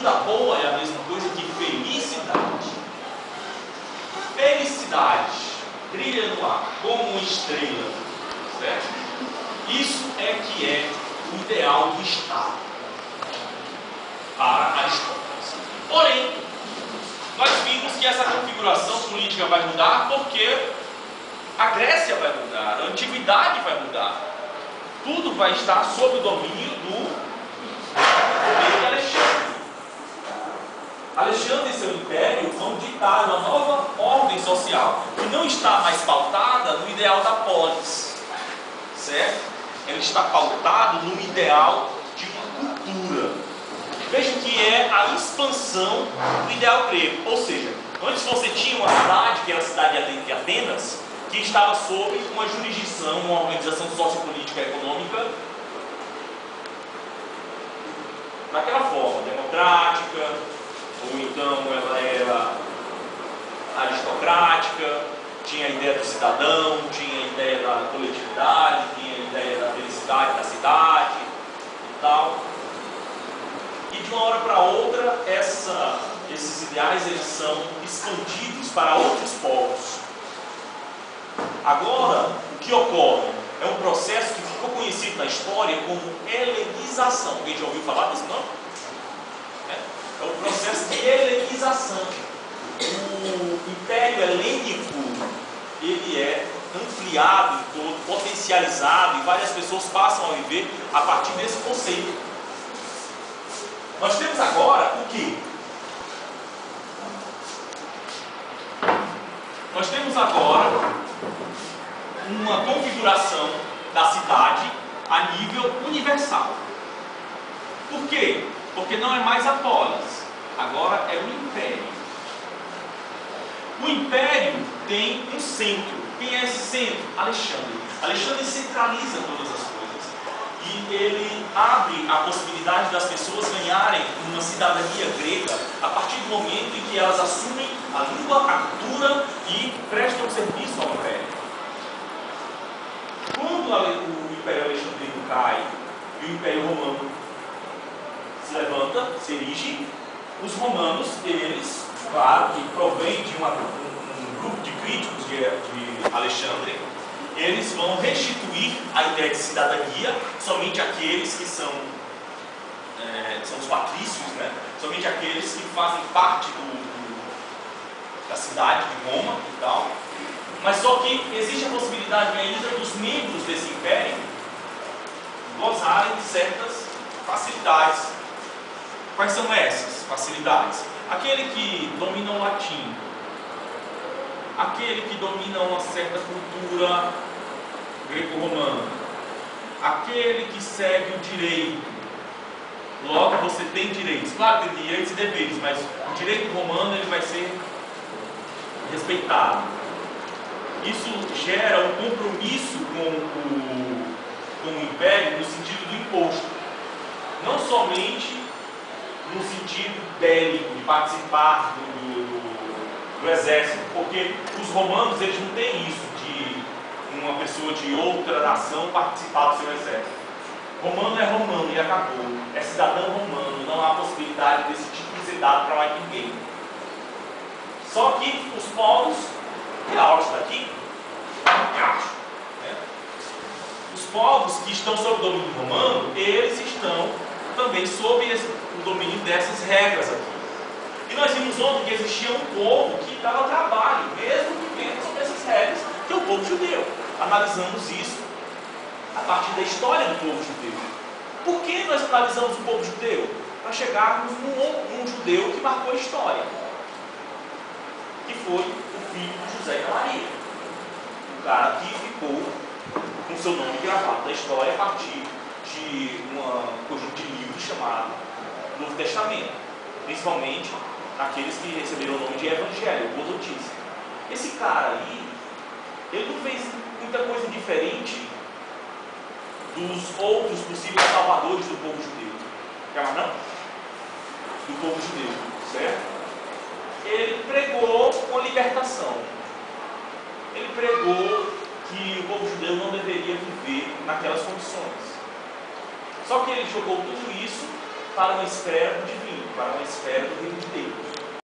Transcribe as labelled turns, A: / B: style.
A: vida boa é a mesma coisa que felicidade. Felicidade brilha no ar como uma estrela, certo? Isso é que é o ideal do Estado para Aristóteles. Porém, nós vimos que essa configuração política vai mudar porque a Grécia vai mudar, a antiguidade vai mudar. Tudo vai estar sob o domínio do poder de Alexandre. Alexandre e seu império vão ditar uma nova ordem social que não está mais pautada no ideal da polis, certo? Ela está pautada no ideal de uma cultura. Vejam que é a expansão do ideal grego. Ou seja, antes você tinha uma cidade, que era a cidade de Atenas, que estava sob uma jurisdição, uma organização sociopolítica e econômica daquela forma, democrática, ou então ela era aristocrática, tinha a ideia do cidadão, tinha a ideia da coletividade, tinha a ideia da felicidade da cidade e tal. E de uma hora para outra, esses ideais eles são expandidos para outros povos. Agora, o que ocorre é um processo que ficou conhecido na história como helenização. Alguém já ouviu falar desse nome? É o processo de helenização. O Império Helênico ele é ampliado em todo, potencializado, e várias pessoas passam a viver a partir desse conceito. Nós temos agora o quê? Nós temos agora uma configuração da cidade a nível universal. Por quê? Porque não é mais a polis, agora é o império. O império tem um centro. Quem é esse centro? Alexandre. Alexandre centraliza todas as coisas. E ele abre a possibilidade das pessoas ganharem uma cidadania grega a partir do momento em que elas assumem a língua, a cultura e prestam serviço ao império. Quando o Império Alexandrino cai e o Império Romano se levanta, se erige, os romanos, eles, claro, que provém de um grupo de críticos de Alexandre, eles vão restituir a ideia de cidadania somente aqueles que são os patrícios, né? Somente aqueles que fazem parte da cidade de Roma e tal. Mas só que existe a possibilidade ainda dos membros desse império gozarem de certas facilidades. Quais são essas facilidades? Aquele que domina o latim, aquele que domina uma certa cultura greco-romana, aquele que segue o direito. Logo, você tem direitos. Claro, tem direitos e deveres, mas o direito romano ele vai ser respeitado. Isso gera um compromisso com o império no sentido do imposto. Não somente no sentido bélico, de participar do exército, porque os romanos eles não têm isso de uma pessoa de outra nação participar do seu exército. Romano é romano e acabou. É cidadão romano, não há possibilidade desse título ser dado para mais ninguém. Só que os povos, que a aula está aqui, né? Os povos que estão sob o domínio romano, eles estão também sob o domínio dessas regras aqui. E nós vimos ontem que existia um povo que dava trabalho, mesmo vivendo sob essas regras, que é o povo judeu. Analisamos isso a partir da história do povo judeu. Por que nós analisamos o povo judeu? Para chegarmos num judeu que marcou a história, que foi o filho de José e Maria, o cara que ficou com seu nome gravado na história a partir de um conjunto de livros chamado Novo Testamento, principalmente aqueles que receberam o nome de Evangelho, Boa Notícia. Esse cara aí, ele não fez muita coisa diferente dos outros possíveis salvadores do povo judeu. Quer mais não? Do povo judeu, certo? Ele pregou uma libertação. Ele pregou que o povo judeu não deveria viver naquelas condições. Só que ele jogou tudo isso para uma esfera do divino, para uma esfera do reino de Deus.